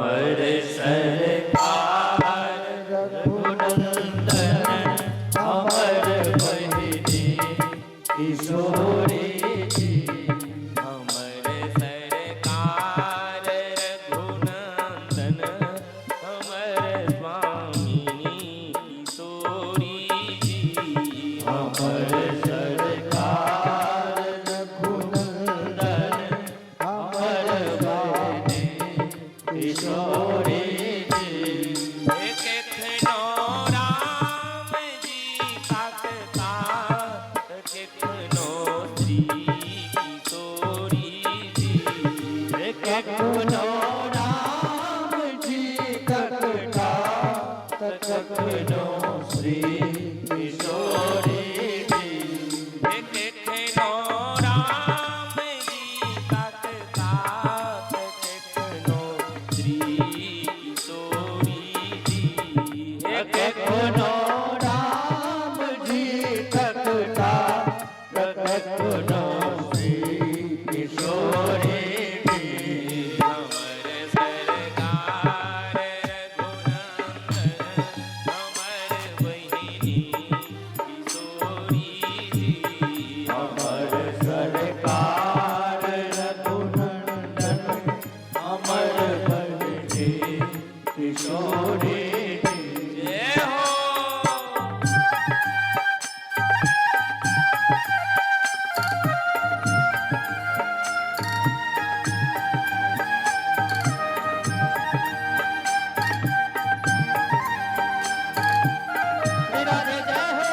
अमर सरकार रघुनंदन अमर बहिनी किशोरी जी। अमर सरकार रघुनंदन अमर स्वामी किशोरी जी। अमर सरकार रघुनंदन अमर बहिनी किशोरी जी। कितनो राम जी ताकता कितनो श्री किशोरी जी। कितनो राम जी ताकता कितनो श्री किशोरी जी। कितनो राम जी ताकता कितनो श्री किशोरी जी। कितनो राम जी ताकता कितनो श्री किशोरी जी। अमर सरकार रघुनंदन अमर बहिनी किशोरी जी। अमर सरकार रघुनंदन अमर बहिनी किशोरी जी। जय हो। राधे जय हो।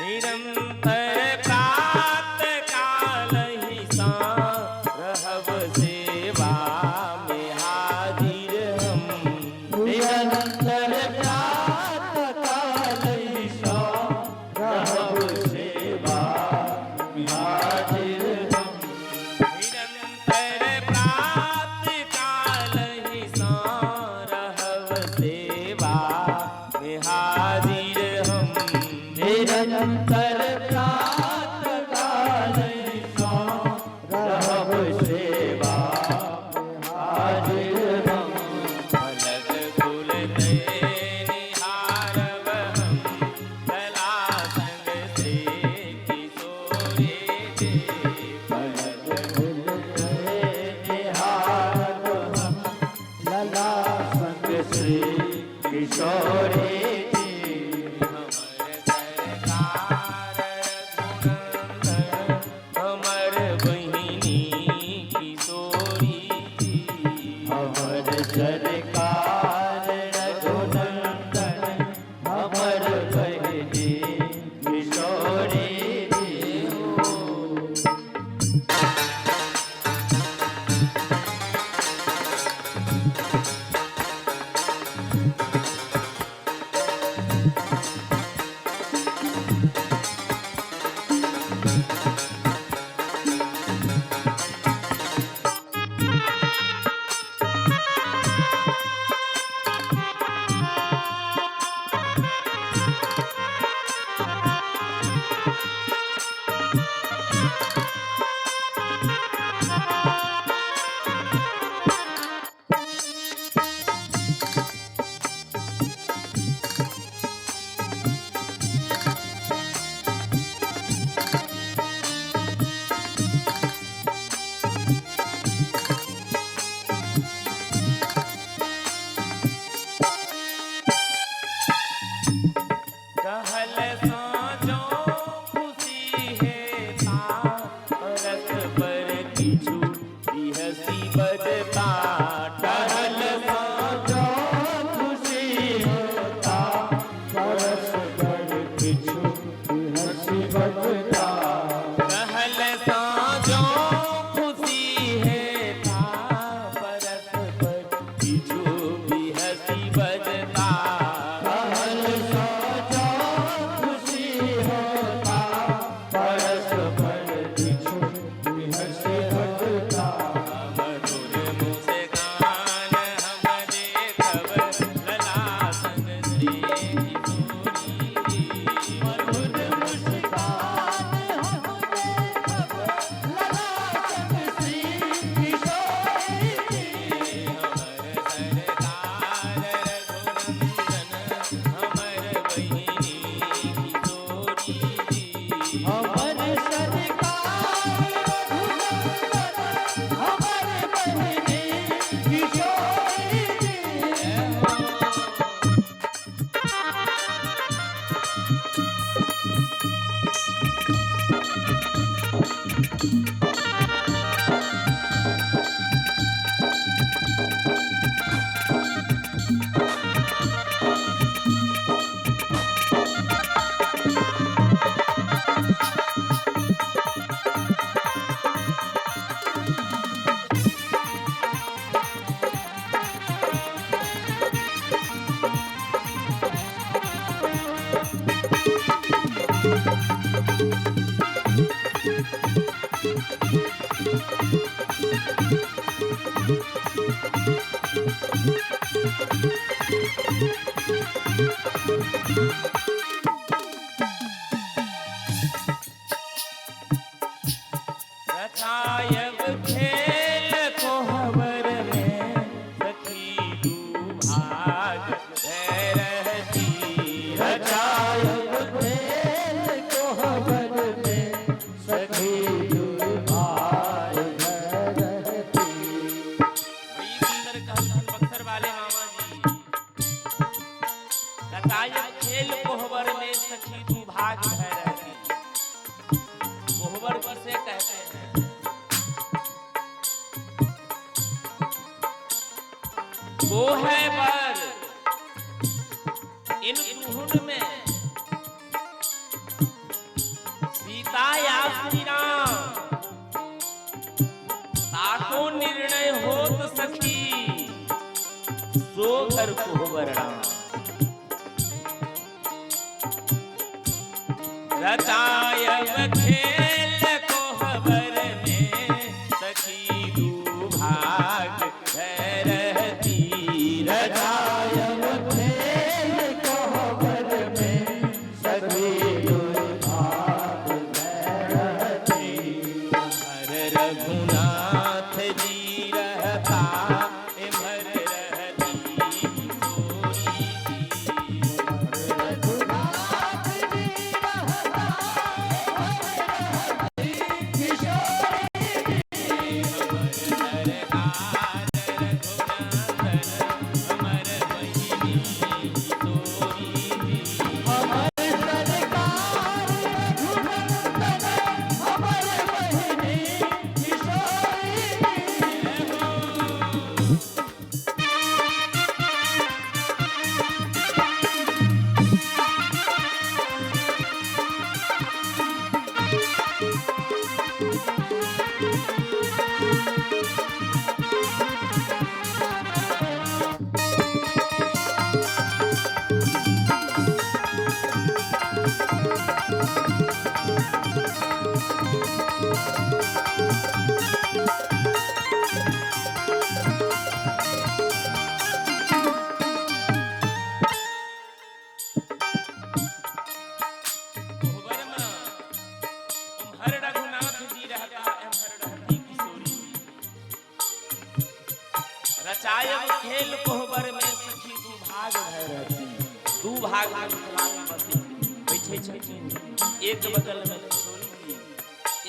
निरंतर प्रात काल ही रहब सेवा में हाजिर हम। निरंतर प्रात काल ही रहब सेवा में हाजिर हम। निरंतर प्रात काल ही रहब सेवा में हाजिर हम। निरंतर प्रात काल रहब सेवा हाजिर हम। फलक फूल निहारब हम कला संग से किशोरी जी। फलक फूल निहारब हम लला संग से किशोरी जी। अमर बहिनी किशोरी जी। अमर सरकार रघुनंदन अमर बहिनी किशोरी जी। बहिनी किशोरी जी। हमर सरकार हमर बहिनी किशोरी जी। रचायब खेल कोहबर में सखी दू भाग रहती। रचायब खेल कोहबर में सखी दुर्भार रहती। बड़ी सुंदर कहलन बक्सर वाले मामा जी। रचायब खेल कोहबर में सखी दू भाग रहती। कोहबर किसे कहते हैं? वो है बर इन दुहुन में सीता या श्री राम ताको निर्णय होत सखी सो घर कोहबर राम। रचायब खेल कोहबर में सखी दू भाग रहती। रचायब खेल कोहबर में सखी दुर्भार रहती। हर रघुनाथ जी रहता इमर रहती किशोरी जी। रघुनाथ जी रहता किशोरी जी। अमर सरकार रघुनंदन अमर बहिनी किशोरी जी। हमर सरकार रघुनंदन हमर बहिनी किशोरी जी। कोहबर में हर रघुनाथ जी रहता हर रहती किशोरी जी। रचायब खेल कोहबर में सखी दू भाग रहती। दू भाग में मिथिलानी बसी बैठे छथिन। एक बगल में किशोरी जी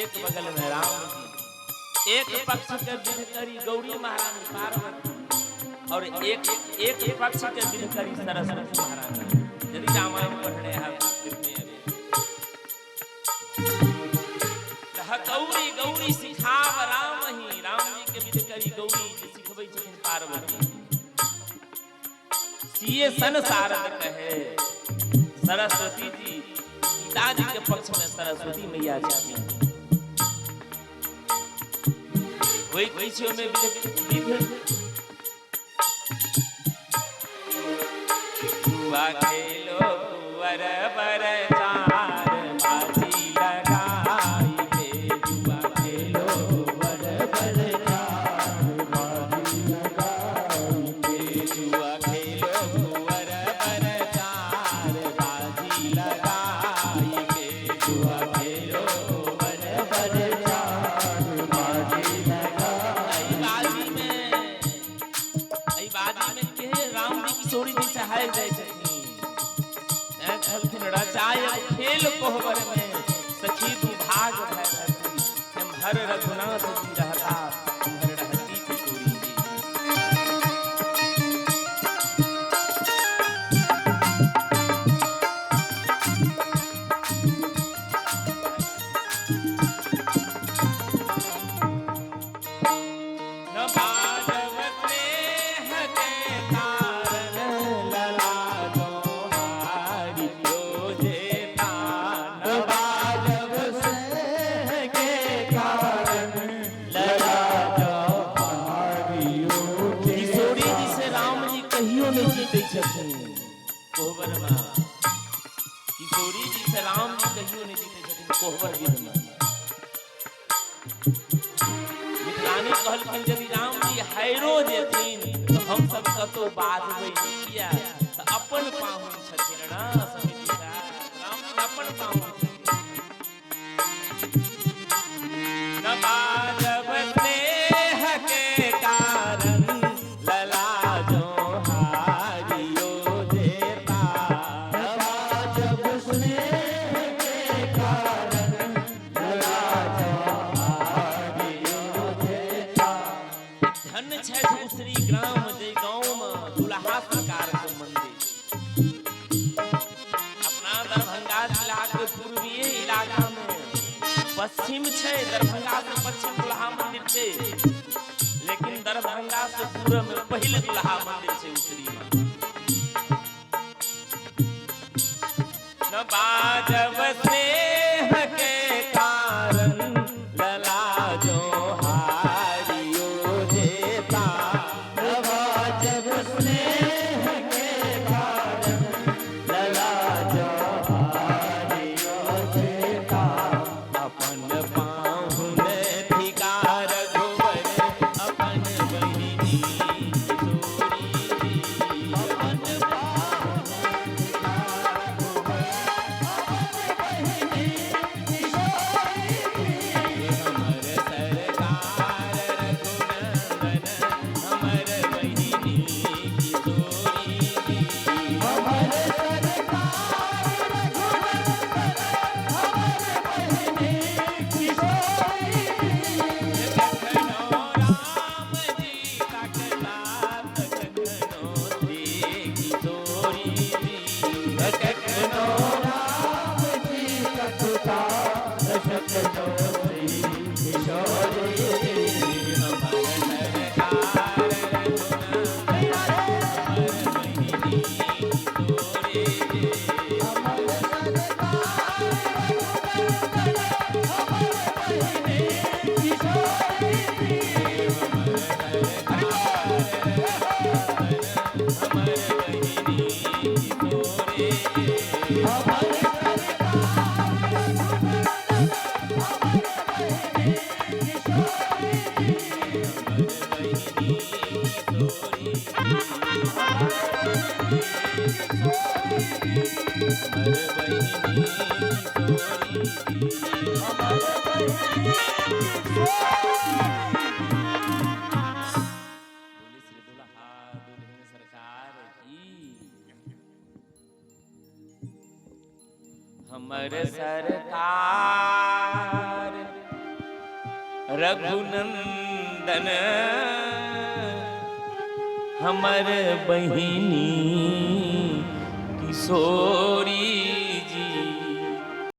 एक बगल में राम जी। एक पक्ष के विध करी गौरी महारानी पार्वती और एक पक्ष के विध करी सरस्वती महारानी। यदि रामायण पढ़ने हैं कितने गौरी गौरी सिखाव राम ही। राम जी के विध करी गौरी जे सिखबै छथिन पार्वती। सिए सन सारद कहे सरस्वती जी। सीता जी के पक्ष में सरस्वती मैया छथिन। वही पीछे में विध जुआ खेलो कुंवर बर चार बाजी लगाई के। जुआ खेलो वर बर चार बाजी लगाई के। जुआ खेलो कुंवर बर चार बाजी लगाई के। जुआ खेलो वर बर चार बाजी लगाई। आई बाजी में के राम जी किशोरी जी सहाय जाय छथिन। कहलखिन रचाय खेल कोहबर में सखी तू भाग भय रहती हम हर रघुनाथ जी रहता तुम्हारे रहती किशोरी जी। न बाजव स्नेह के कारण लला दोहारी रोजेता न बाजब स्नेह के कारण लगा दोहारियो किशोरी जी से राम जी कहियो नहीं जीते छथिन कोहबर में। किशोरी जी से राम जी कहियो नहीं जीते छथिन कोहबर विध में। मिथिलानी कहलखिन यदि राम जी हैरो जेथिन तो हम सब कतो बाजबै किया त अपन पाहुन छथिन ना समिति साहब राम जी अपन पाहुन छथिन। न बाजब स्नेह के कारण लला जोहारियो देता बाजब स्नेह के कारण लगा दोहारियो देता धन छै दूसरी ग्राम जय गांव में दुल्हा सरकार के मंदिर। अपना दरभंगा जिला के पूर्वीय इलाका में पश्चिम छै दरभंगा से पश्चिम दुल्हा मंदिर छै लेकिन दरभंगा से पूर्व में पहले दुल्हा मंदिर छै उसरी में। न बाजब स्नेह के कारण लला जोहारियो देता बाजब स्नेह के कारण लगा दोहारियो देता अपन पाहुन ठिकार घुवर अपन बहिनी किशोरी जी। अपन पाहुन हमर सरकार रघुनंदन हमर बहिनी किशोरी जी। हमर सरकार रघुनंदन हमर बहिनी किशोरी कखनो राम जी कटला कखनो श्री किशोरी जी। कखनो राम जी कथुता कखनो श्री किशोरी हमर सरकार रघुनंदन हमर बहिनी किशोरी जी। हमर सरकार रघुनंदन हमर बहिनी किशोरी हमर बहिनी किशोरी जी। हमर हमर सरकार रघुनंदन हमर बहिनी किशोरी